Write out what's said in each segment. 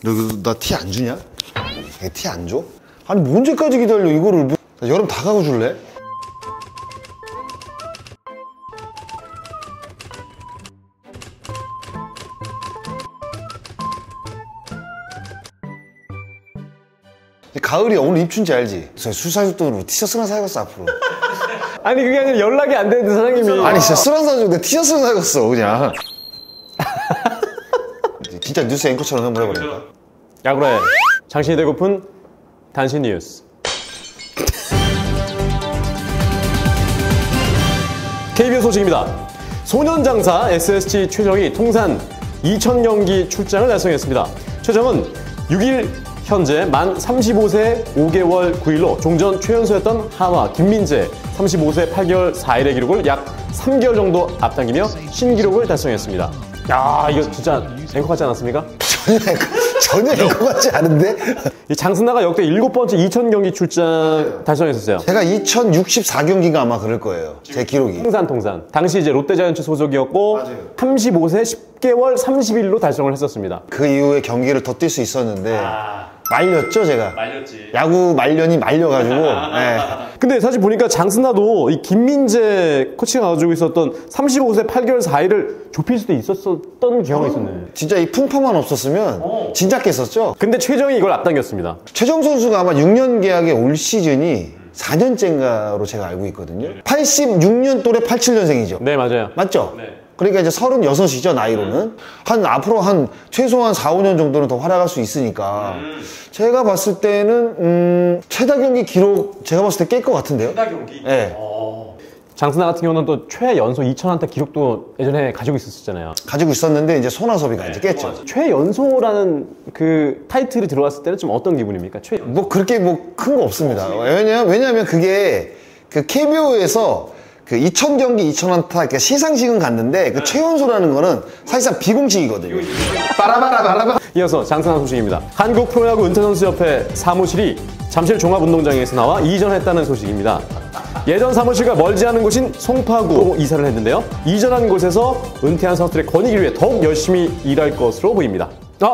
너 나 티 안 주냐? 티 안 줘? 아니 뭐 언제까지 기다려 이거를 뭐... 여름 다 가고 줄래? 가을이야. 오늘 입춘지 알지? 술사줄 돈으로 티셔츠나 사야겠어 앞으로. 아니 그게 아니라 연락이 안 되는데 사장님이. 아니 진짜 술 안 사주고 내가 티셔츠를 사야겠어 그냥. 진짜 뉴스 앵커처럼 한번 해버릴까? 야구라에 장신이 되고픈 단신 뉴스. KBS 소식입니다. 소년장사 SSG 최정이 통산 2000경기 출장을 달성했습니다. 최정은 6일 현재 만 35세 5개월 9일로 종전 최연소였던 한화 김민재 35세 8개월 4일의 기록을 약 3개월 정도 앞당기며 신기록을 달성했습니다. 야, 이거 진짜 앵커 같지 않았습니까? 전혀 앵커 같지 않은데? 이 장승나가 역대 7번째 2000경기 출장 달성했었어요. 제가 2064경기가 아마 그럴 거예요. 제 기록이. 통산. 당시 이제 롯데자이언츠 소속이었고 맞아요. 35세 10개월 30일로 달성을 했었습니다. 그 이후에 경기를 더 뛸 수 있었는데 말렸죠 제가. 말렸지. 야구 말년이 말려가지고. 네. 근데 사실 보니까 장승나도 이 김민재 코치가 가지고 있었던 35세 8개월 4일을 좁힐 수도 있었던 경험이 있었네. 진짜 이 풍파만 없었으면 진작 깼었죠. 근데 최정이 이걸 앞당겼습니다. 최정 선수가 아마 6년 계약에 올 시즌이 4년째인가로 제가 알고 있거든요. 86년 또래 87년생이죠. 네, 맞아요. 맞죠? 네. 그러니까 이제 36이죠, 나이로는. 앞으로 최소한 4, 5년 정도는 더 활약할 수 있으니까. 제가 봤을 때는, 최다 경기 기록, 제가 봤을 때 깰 것 같은데요? 최다 경기? 네. 장승나 같은 경우는 또 최연소 2000안타 기록도 예전에 가지고 있었잖아요. 가지고 있었는데, 이제 손아섭이가 이제 깼죠. 최연소라는 그 타이틀이 들어왔을 때는 좀 어떤 기분입니까? 그렇게 큰 거 없습니다. 왜냐면 그게, 그 KBO에서 그 2000경기 2000안타 그러니까 시상식은 갔는데 그 최연소라는 거는 사실상 비공식이거든요. 빠라바라바라바. 이어서 장승나 소식입니다. 한국 프로야구 은퇴선수협회 사무실이 잠실 종합운동장에서 나와 이전했다는 소식입니다. 예전 사무실과 멀지 않은 곳인 송파구 이사를 했는데요. 이전한 곳에서 은퇴한 선수들의 권익을 위해 더욱 열심히 일할 것으로 보입니다.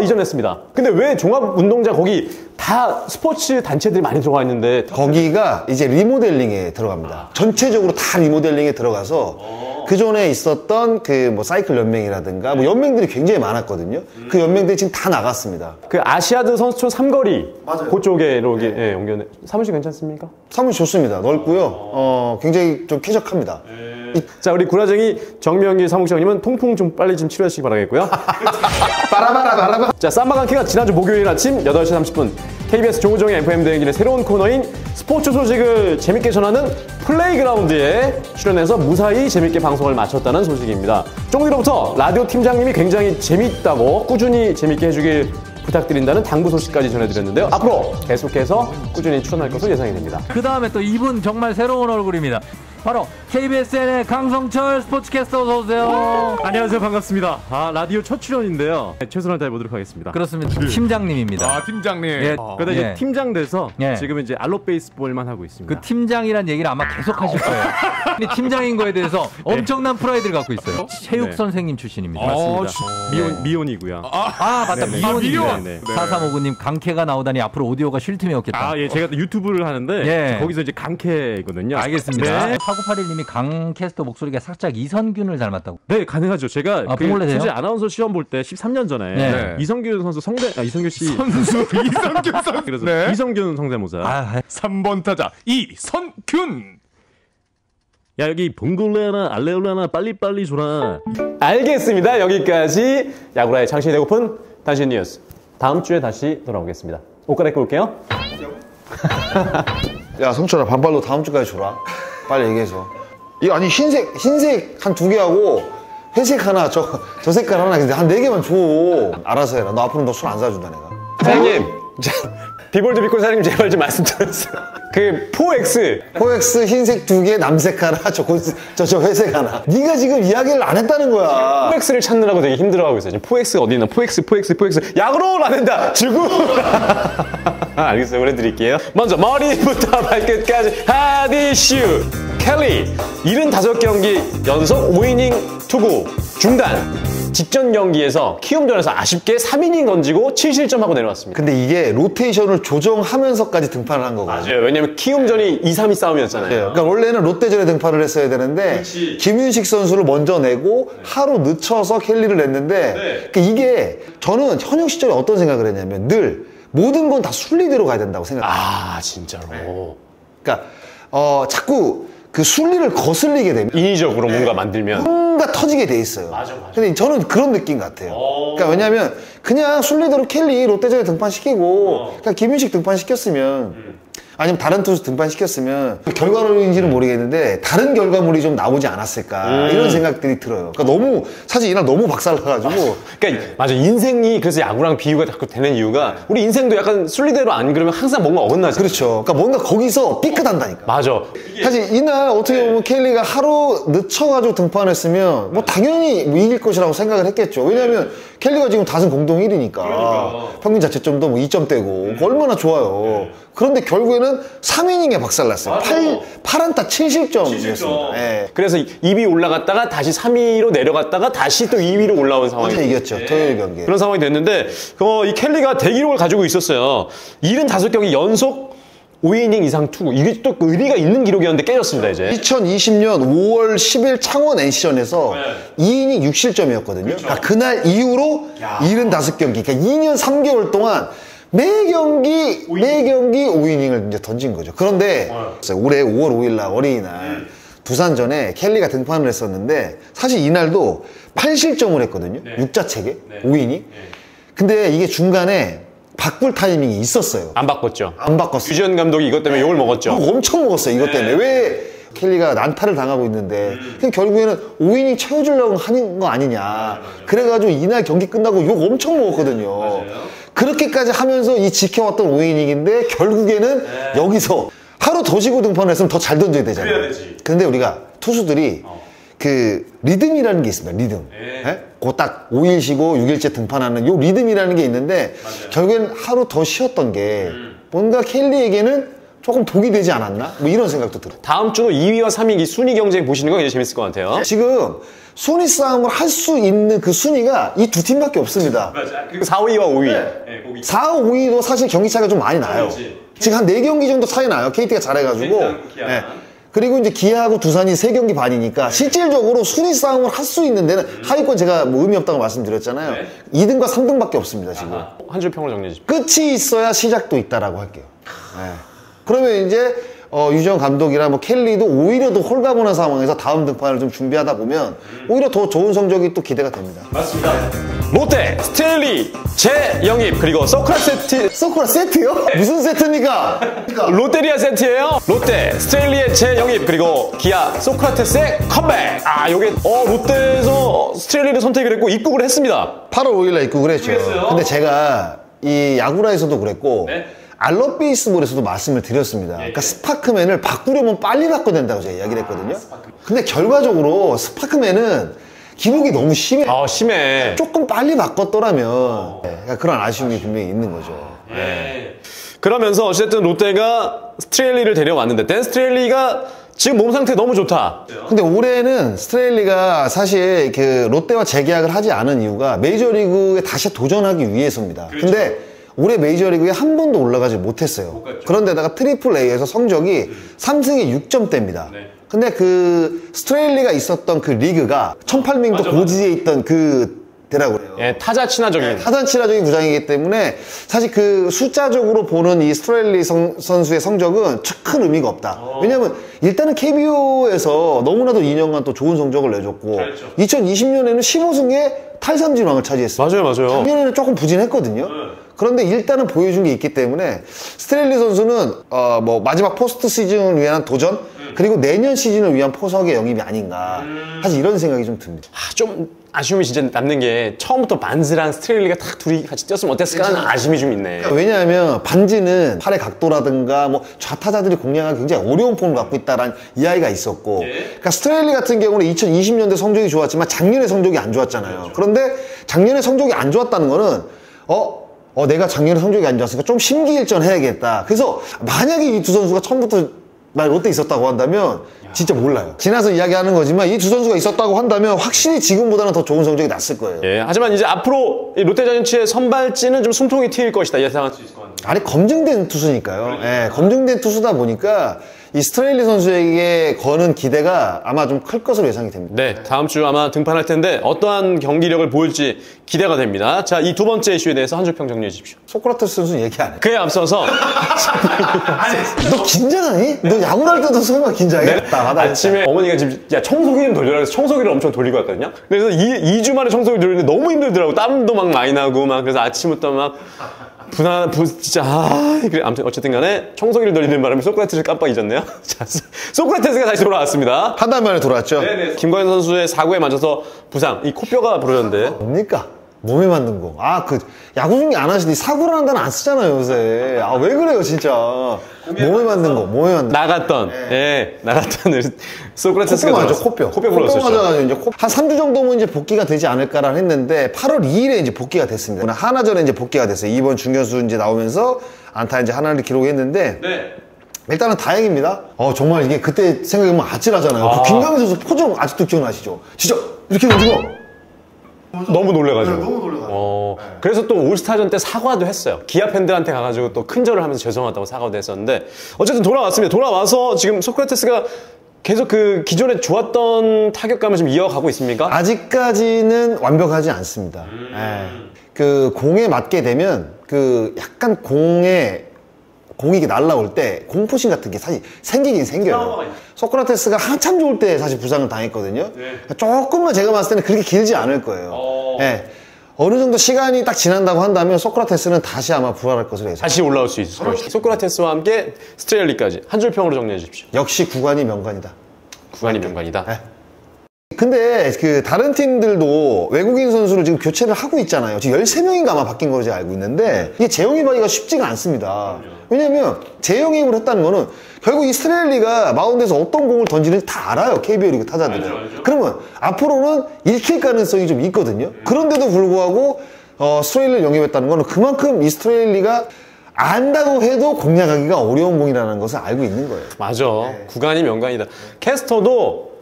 이전했습니다. 근데 왜 종합운동장 거기 다 스포츠 단체들이 많이 들어가 있는데 거기가 이제 리모델링에 들어갑니다. 전체적으로 다 리모델링에 들어가서 그 전에 있었던 그 사이클 연맹이라든가 연맹들이 굉장히 많았거든요. 그 연맹들이 지금 다 나갔습니다. 그 아시아드 선수촌 삼거리 그쪽에 이렇게 옮겨내. 사무실 괜찮습니까? 사무실 좋습니다. 넓고요. 굉장히 좀 쾌적합니다. 자, 우리 구라쟁이 정명길 사무국장님은 통풍 좀 빨리 좀 치료하시기 바라겠고요. 빠라바라바라바. 자, 쌈바강키가 지난주 목요일 아침 8시 30분 KBS 조우종의 FM 대행진의 새로운 코너인 스포츠 소식을 재밌게 전하는 플레이그라운드에 출연해서 무사히 재밌게 방송을 마쳤다는 소식입니다. 조금 뒤로부터 라디오 팀장님이 굉장히 재밌다고 꾸준히 재밌게 해주길 부탁드린다는 당부 소식까지 전해드렸는데요. 앞으로 계속해서 꾸준히 출연할 것으로 예상이 됩니다. 그 다음에 또 이분 정말 새로운 얼굴입니다. 바로 KBSN의 강성철 스포츠캐스터 어서오세요. 안녕하세요. 반갑습니다. 라디오 첫 출연인데요. 최선을 다해보도록 하겠습니다. 그렇습니다. 팀장님입니다. 팀장님. 예. 그러다 이제 팀장 돼서 예. 지금은 이제 알로 베이스볼만 하고 있습니다. 그 팀장이란 얘기를 아마 계속 하실 거예요. 근데 팀장인 거에 대해서 엄청난 프라이드를 갖고 있어요. 체육 선생님 출신입니다. 맞습니다. 미혼이고요. 맞다. 미혼입니다. 네. 4359님 강캐가 나오다니 앞으로 오디오가 쉴 틈이 없겠다. 예. 제가 또 유튜브를 하는데 거기서 이제 강캐거든요. 알겠습니다. 네. 4981님이 강캐스터 목소리가 살짝 이선균을 닮았다고. 네, 가능하죠. 제가 사실 아나운서 시험 볼 때 13년 전에 이성균 선수 이성균 씨 이성균 선수. 그래서 네. 이성균 성대모사. 3번 타자 이선균. 야, 여기 봉골레나 알레올레나 빨리빨리 줘라. 알겠습니다. 여기까지 야구라의 장신이 되고픈 단신 뉴스. 다음 주에 다시 돌아오겠습니다. 옷 갈아입고 올게요. 야, 성철아, 반팔로 다음 주까지 줘라. 빨리 얘기해서. 아니, 흰색 한 2개 하고, 회색 하나, 저 색깔 하나, 근데 한 4개만 줘. 알아서 해라. 너 앞으로 너 술 안 사준다, 내가. 사장님, 비볼드 비콜 사장님 제발 좀 말씀 드렸어요. 그 4X 흰색 2개, 남색 하나, 저 회색 하나. 네가 지금 이야기를 안 했다는 거야. 4X를 찾느라고 되게 힘들어하고 있어요. 지금 4X가 어디 있나? 4X. 야구로 안 된다! 주구! 알겠어요. 보내드릴게요. 먼저 머리부터 발끝까지 하디슈 켈리 75경기 연속 5이닝 투구 중단. 직전 경기에서 키움전에서 아쉽게 3이닝 던지고 7실점하고 내려왔습니다. 근데 이게 로테이션을 조정하면서까지 등판을 한 거거든요. 맞아요. 왜냐면 키움전이 2, 3위 싸움이었잖아요. 그러니까 원래는 롯데전에 등판을 했어야 되는데 김윤식 선수를 먼저 내고 하루 늦춰서 켈리를 냈는데 그러니까 이게 저는 현역 시절에 어떤 생각을 했냐면 늘 모든 건 다 순리대로 가야 된다고 생각해요. 아, 진짜로. 그러니까 자꾸 그 순리를 거슬리게 되면 인위적으로 뭔가 만들면 뭔가 터지게 돼 있어요. 근데 저는 그런 느낌 같아요. 그러니까 왜냐면 그냥 순리대로 켈리 롯데전에 등판시키고 그냥 김윤식 등판시켰으면 아니면 다른 투수 등판시켰으면 결과론인지는 모르겠는데 다른 결과물이 좀 나오지 않았을까 이런 생각들이 들어요. 그러니까 너무 사실 이날 너무 박살나가지고 그러니까 맞아. 인생이 그래서 야구랑 비유가 자꾸 되는 이유가 우리 인생도 약간 순리대로 안 그러면 항상 뭔가 어긋나죠. 그렇죠. 그러니까 뭔가 거기서 삐끗한다니까. 맞아. 사실 이날 어떻게 보면 켈리가 하루 늦춰가지고 등판했으면 뭐 당연히 뭐 이길 것이라고 생각을 했겠죠. 왜냐하면 켈리가 지금 다승 공동 1위니까 평균 자책점도 뭐 2점대고 얼마나 좋아요. 그런데 결국에는 3이닝에 박살났어요. 8안타 7실점이었습니다. 예. 그래서 2위 올라갔다가 다시 3위로 내려갔다가 다시 또 2위로 올라온 상황이 어제 이겼죠. 토요일 경기에. 그런 상황이 됐는데 이 켈리가 대기록을 가지고 있었어요. 75경기 연속 5이닝 이상 투구. 이게 또 의미가 있는 기록이었는데 깨졌습니다, 이제. 2020년 5월 10일 창원 NC전에서 2이닝 6실점이었거든요. 그러니까 그날 이후로 75경기, 그러니까 2년 3개월 동안 매 경기 5이닝을 이제 던진 거죠. 그런데 올해 5월 5일 날 어린이날 두산전에 켈리가 등판을 했었는데 사실 이날도 8실점을 했거든요. 6자책에 5이닝. 근데 이게 중간에 바꿀 타이밍이 있었어요. 안 바꿨죠. 안 바꿨어요. 유지현 감독이 이것 때문에 욕을 먹었죠. 엄청 먹었어요. 이것 때문에. 왜 켈리가 난타를 당하고 있는데 그냥 결국에는 5이닝 채워주려고 하는 거 아니냐. 그래가지고 이날 경기 끝나고 욕 엄청 먹었거든요. 그렇게까지 하면서 이 지켜왔던 5이닝인데 결국에는 여기서 하루 더 쉬고 등판을 했으면 더 잘 던져야 되잖아요. 그래야 되지. 근데 우리가 투수들이 그 리듬이라는 게 있습니다. 리듬. 그 딱 5일 쉬고 6일째 등판하는 요 리듬이라는 게 있는데 결국엔 하루 더 쉬었던 게 뭔가 켈리에게는 조금 독이 되지 않았나? 뭐 이런 생각도 들어요. 다음 주도 2위와 3위 순위 경쟁 보시는 거 굉장히 재밌을 것 같아요. 지금 순위 싸움을 할 수 있는 그 순위가 이 두 팀밖에 없습니다. 맞아. 그리고 4, 5위와 5위. 4, 5위도 사실 경기 차이가 좀 많이 나요. 지금 한 4경기 정도 차이 나요. KT가 잘해가지고. 네. 그리고 이제 기아하고 두산이 3경기 반이니까 실질적으로 순위 싸움을 할 수 있는 데는 하위권 제가 뭐 의미 없다고 말씀드렸잖아요. 2등과 3등밖에 없습니다, 지금. 한 줄 평을 정리해 주십시오. 끝이 있어야 시작도 있다라고 할게요. 네. 그러면 이제 유정 감독이랑 뭐 켈리도 오히려 더 홀가분한 상황에서 다음 등판을 좀 준비하다 보면 오히려 더 좋은 성적이 또 기대가 됩니다. 롯데 스테일리 재영입 그리고 서크라 세트. 서쿠라 세트요? 무슨 세트입니까? 롯데리아 세트예요. 롯데 스테일리의 재영입 그리고 기아 소크라테스의 컴백. 요게 롯데에서 스테일리를 선택을 했고 입국을 했습니다. 8월 5일날 입국을 했죠. 근데 제가 이 야구라에서도 그랬고 알럿 베이스볼에서도 말씀을 드렸습니다. 그러니까 스파크맨을 바꾸려면 빨리 바꿔야 된다고 제가 이야기를 했거든요. 근데 결과적으로 스파크맨은 기록이 너무 심해. 심해. 조금 빨리 바꿨더라면 그러니까 그런 아쉬움이 분명히 있는 거죠. 그러면서 어쨌든 롯데가 스트레일리를 데려왔는데 댄 스트레일리가 지금 몸 상태 너무 좋다. 근데 올해는 스트레일리가 사실 그 롯데와 재계약을 하지 않은 이유가 메이저리그에 다시 도전하기 위해서입니다. 근데 올해 메이저리그에 한 번도 올라가지 못했어요. 그런데다가 트리플 A에서 성적이 3승에 6점대입니다. 근데 그 스트레일리가 있었던 그 리그가 1800도 고지에 있던 그 대라고 그래요. 예, 타자 친화적인. 타자 친화적인 구장이기 때문에 사실 그 숫자적으로 보는 이 스트레일리 선수의 성적은 큰 의미가 없다. 왜냐면 일단은 KBO에서 너무나도 2년간 또 좋은 성적을 내줬고 2020년에는 15승에 탈삼진왕을 차지했어요. 맞아요. 작년에는 조금 부진했거든요. 그런데 일단은 보여준 게 있기 때문에 스트레일리 선수는 뭐 마지막 포스트 시즌을 위한 도전 그리고 내년 시즌을 위한 포석의 영입이 아닌가 사실 이런 생각이 좀 듭니다. 좀 아쉬움이 진짜 남는 게 처음부터 반즈랑 스트레일리가 딱 둘이 같이 뛰었으면 어땠을까 하는 아쉬움이 좀 있네. 왜냐하면 반지는 팔의 각도라든가 뭐 좌타자들이 공략하기 굉장히 어려운 폼을 갖고 있다라는 이야기가 있었고 그러니까 스트레일리 같은 경우는 2020년대 성적이 좋았지만 작년에 성적이 안 좋았잖아요. 그런데 작년에 성적이 안 좋았다는 거는 내가 작년에 성적이 안 좋았으니까 좀 심기일전 해야겠다. 그래서 만약에 이 두 선수가 처음부터 만약 롯데 있었다고 한다면 진짜 몰라요. 지나서 이야기하는 거지만 이 두 선수가 있었다고 한다면 확실히 지금보다는 더 좋은 성적이 났을 거예요. 예, 하지만 이제 앞으로 이 롯데자이언츠의 선발진은 좀 숨통이 트일 것이다 예상할 수 있을 것 같아요. 아니 검증된 투수니까요. 예, 검증된 투수다 보니까 이 스트레일리 선수에게 거는 기대가 아마 좀 클 것으로 예상이 됩니다. 네, 다음 주 아마 등판할 텐데 어떠한 경기력을 보일지 기대가 됩니다. 자, 이 두 번째 이슈에 대해서 한 줄 평 정리해 주십시오. 소크라테스 선수는 얘기 안 해. 그에 앞서서 너 긴장하니? 너 야구를 할 때도 설마 긴장해? 아침에 어머니가 지금 야 청소기 좀 돌려라 해서 청소기를 엄청 돌리고 왔거든요. 그래서 2주 만에 청소기 돌리는데 너무 힘들더라고. 땀도 막 많이 나고 막 그래서 아침부터 막 진짜 그래 아무튼 어쨌든 간에 청소기를 돌리는 바람에 소크라테스를 깜빡 잊었네요. 자, 소크라테스가 다시 돌아왔습니다. 한 달 만에 돌아왔죠? 네네. 김광현 선수의 사고에 맞아서 부상, 이 코뼈가 부러졌는데 뭡니까? 몸에 맞는 거. 야구 중계 안 하시니 사고를 한다는 안 쓰잖아요, 요새. 왜 그래요, 진짜. 몸에 맞는 거, 몸에 맞는 거. 나갔던 소크라테스가 코뼈 맞죠, 코뼈. 코뼈 부러졌죠. 맞아가지고 이제 한 3주 정도면 이제 복귀가 되지 않을까라 했는데 8월 2일에 이제 복귀가 됐습니다. 하나전에 이제 복귀가 됐어요. 이번 중견수 이제 나오면서 안타 이제 하나를 기록했는데. 네. 일단은 다행입니다. 정말 이게 그때 생각해보면 아찔하잖아요. 그 김강현 선수 표정 아직도 기억나시죠? 진짜 이렇게 움직여. 너무 놀래가지고. 너무 놀래가지고. 그래서 또 올스타전 때 사과도 했어요. 기아 팬들한테 가가지고 또 큰절을 하면서 죄송하다고 사과도 했었는데 어쨌든 돌아왔습니다. 돌아와서 지금 소크라테스가 계속 그 기존에 좋았던 타격감을 좀 이어가고 있습니까? 아직까지는 완벽하지 않습니다. 그 공에 맞게 되면 그 약간 공이 이게 날라올 때 공포심 같은 게 사실 생기긴 생겨요. 소크라테스가 한참 좋을 때 사실 부상을 당했거든요. 조금만 제가 봤을 때는 그렇게 길지 않을 거예요. 어느 정도 시간이 딱 지난다고 한다면 소크라테스는 다시 아마 부활할 것으로 예상. 다시 올라올 수 있을 것이다. 소크라테스와 함께 스트레일리까지 한 줄 평으로 정리해 주십시오. 역시 구관이 명관이다. 구관이 명관이다. 근데 그 다른 팀들도 외국인 선수를 지금 교체를 하고 있잖아요. 지금 13명인가 아마 바뀐 걸로 제가 알고 있는데 이게 재영입하기가 쉽지가 않습니다. 왜냐면 재영입을 했다는 거는 결국 이 스트레일리가 마운드에서 어떤 공을 던지는지 다 알아요. KBO 리그 타자들은. 그러면 앞으로는 읽힐 가능성이 좀 있거든요. 그런데도 불구하고 스트레일리를 영입했다는 거는 그만큼 이 스트레일리가 안다고 해도 공략하기가 어려운 공이라는 것을 알고 있는 거예요. 맞아. 구관이 명관이다. 캐스터도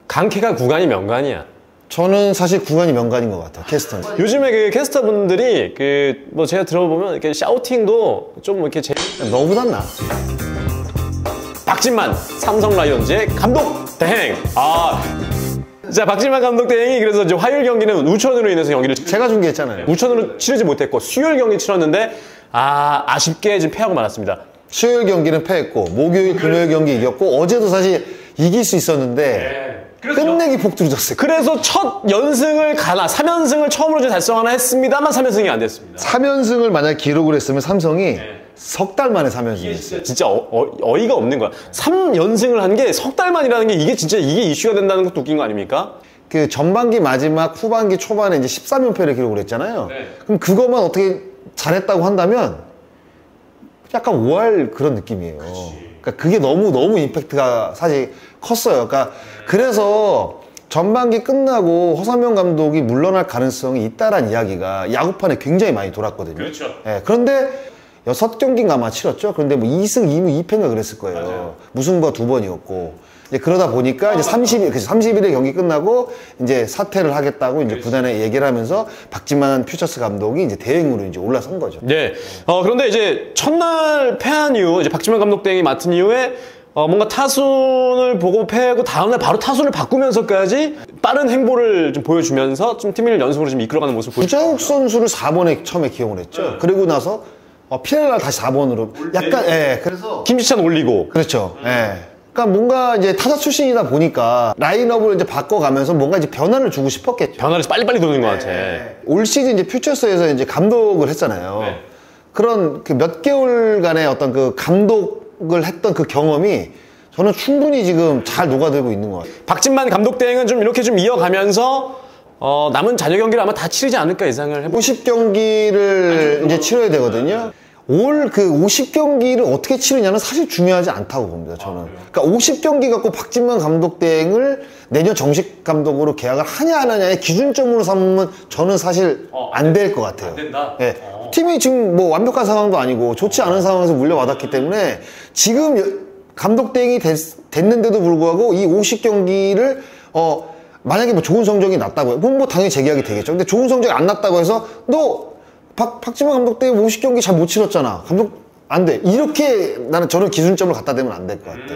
강캐가 구관이 명관이야. 저는 사실 구관이 명관인 것 같아요. 캐스터는. 요즘에 그 캐스터분들이 뭐 제가 들어보면 이렇게 샤우팅도 좀 이렇게 너보단 나. 박진만 삼성 라이온즈의 감독 대행. 자, 박진만 감독 대행이 그래서 이제 화요일 경기는 우천으로 인해서 경기를 제가 중계했잖아요. 우천으로 치르지 못했고 수요일 경기 치렀는데 아쉽게 지금 패하고 말았습니다. 수요일 경기는 패했고 목요일 금요일 경기 이겼고 어제도 사실 이길 수 있었는데 끝내기 폭투졌어요. 그래서 첫 연승을 3연승을 처음으로 달성하나 했습니다만 3연승이 안 됐습니다. 3연승을 만약 기록을 했으면 삼성이 석 달 만에 3연승을 했어요. 진짜 어이가 없는 거야. 3연승을 한 게 석 달 만이라는 게 이게 진짜 이게 이슈가 된다는 것도 웃긴 거 아닙니까? 그 전반기 마지막 후반기 초반에 이제 13연패를 기록을 했잖아요. 그럼 그것만 어떻게 잘했다고 한다면 약간 5할 그런 느낌이에요. 그러니까 그게 너무 임팩트가 사실 컸어요. 그러니까 그래서 전반기 끝나고 허삼영 감독이 물러날 가능성이 있다란 이야기가 야구판에 굉장히 많이 돌았거든요. 그렇죠. 그런데 6경기인가 아마 치렀죠. 그런데 뭐 2승 2무 2패인가 그랬을 거예요. 맞아요. 무승부가 2번이었고. 이제 그러다 보니까 이제 30일에 경기 끝나고 이제 사퇴를 하겠다고 이제 구단에 얘기를 하면서 박진만 퓨처스 감독이 이제 대행으로 이제 올라선 거죠. 네. 그런데 이제 첫날 패한 이후 이제 박진만 감독 대행이 맡은 이후에 뭔가 타순을 보고 패하고 다음날 바로 타순을 바꾸면서까지 빠른 행보를 좀 보여주면서 좀 팀을 연속으로 좀 이끌어가는 모습을 보여주죠. 구자욱 선수를 4번에 처음에 기용을 했죠. 그리고 나서 피렐라 다시 4번으로 약간 그래서 김지찬 올리고 그렇죠. 그러니까 뭔가 이제 타자 출신이다 보니까 라인업을 이제 바꿔가면서 뭔가 이제 변화를 주고 싶었겠죠. 변화를 빨리빨리 도는 것 같아. 올 시즌 이제 퓨처스에서 이제 감독을 했잖아요. 그런 그 몇 개월간의 어떤 그 감독을 했던 그 경험이 저는 충분히 지금 잘 녹아들고 있는 것 같아요. 박진만 감독 대행은 좀 이렇게 좀 이어가면서 남은 잔여 경기를 아마 다 치르지 않을까 예상을 해보고 50경기를 이제 치러야 되거든요. 올 그 50경기를 어떻게 치르냐는 사실 중요하지 않다고 봅니다, 저는. 그러니까 50경기 갖고 박진만 감독 대행을 내년 정식 감독으로 계약을 하냐 안 하냐의 기준점으로 삼으면 저는 사실 안 될 것 같아요. 안 된다? 팀이 지금 뭐 완벽한 상황도 아니고 좋지 않은 상황에서 물려받았기 때문에 지금 감독 대행이 됐는데도 불구하고 이 50경기를 만약에 뭐 좋은 성적이 났다고 해요. 그럼 뭐 당연히 재계약이 되겠죠. 근데 좋은 성적이 안 났다고 해서 너 박지만 감독 대행 50경기 잘 못 치렀잖아. 감독 안 돼. 이렇게 저는 기준점을 갖다 대면 안 될 것 같아.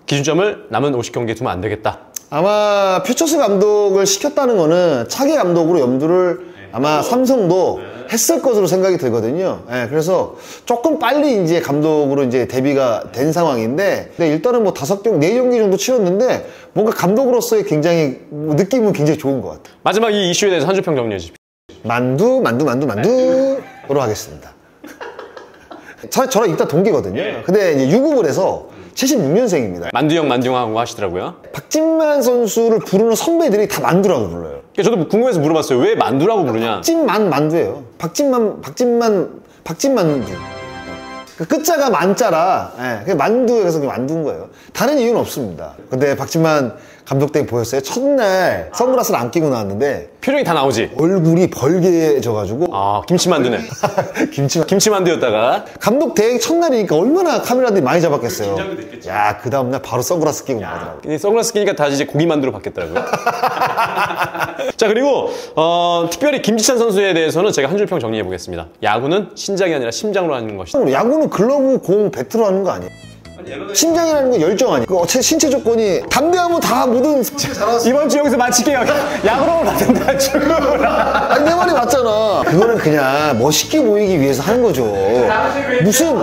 기준점을 남은 50경기에 두면 안 되겠다. 아마 퓨처스 감독을 시켰다는 거는 차기 감독으로 염두를 아마 삼성도 했을 것으로 생각이 들거든요. 예, 그래서 조금 빨리 이제 감독으로 이제 데뷔가 된 상황인데, 근데 일단은 뭐 4경기 정도 치렀는데 뭔가 감독으로서의 굉장히 느낌은 굉장히 좋은 것 같아요. 마지막 이 이슈에 대해서 한 줄 평 정리해 주십시오. 만두로 하겠습니다. 저랑 일단 동기거든요. 근데 이제 유급을 해서 76년생입니다. 만두형하고 하시더라고요. 박진만 선수를 부르는 선배들이 다 만두라고 불러요. 저도 궁금해서 물어봤어요. 왜 만두라고 부르냐? 만두예요. 박진만두. 그 끝자가 만자라, 예, 만두에서 만두인 거예요. 다른 이유는 없습니다. 근데 박진만 감독 때 보였어요? 첫날 선글라스를 안 끼고 나왔는데 표정이 다 나오지? 얼굴이 벌게져가지고 아, 김치만두네. 김치만두였다가. 감독 대행 첫날이니까 얼마나 카메라들이 많이 잡았겠어요. 야, 그 다음날 바로 선글라스 끼고 나오더라고요. 선글라스 끼니까 다시 이제 고기만두로 바뀌었더라고요. 자, 그리고 특별히 김지찬 선수에 대해서는 제가 한 줄 평 정리해 보겠습니다. 야구는 신장이 아니라 심장으로 하는 것이다. 야구는 글러브, 공, 배트로 하는 거 아니에요? 심장이라는 건 열정 아니에요? 그 신체 조건이 담대하면 다 모든 이번 주 여기서 마칠게요. 야구로 받는다, 아니, 내 말이 맞잖아. 그거는 그냥 멋있게 보이기 위해서 하는 거죠. 무슨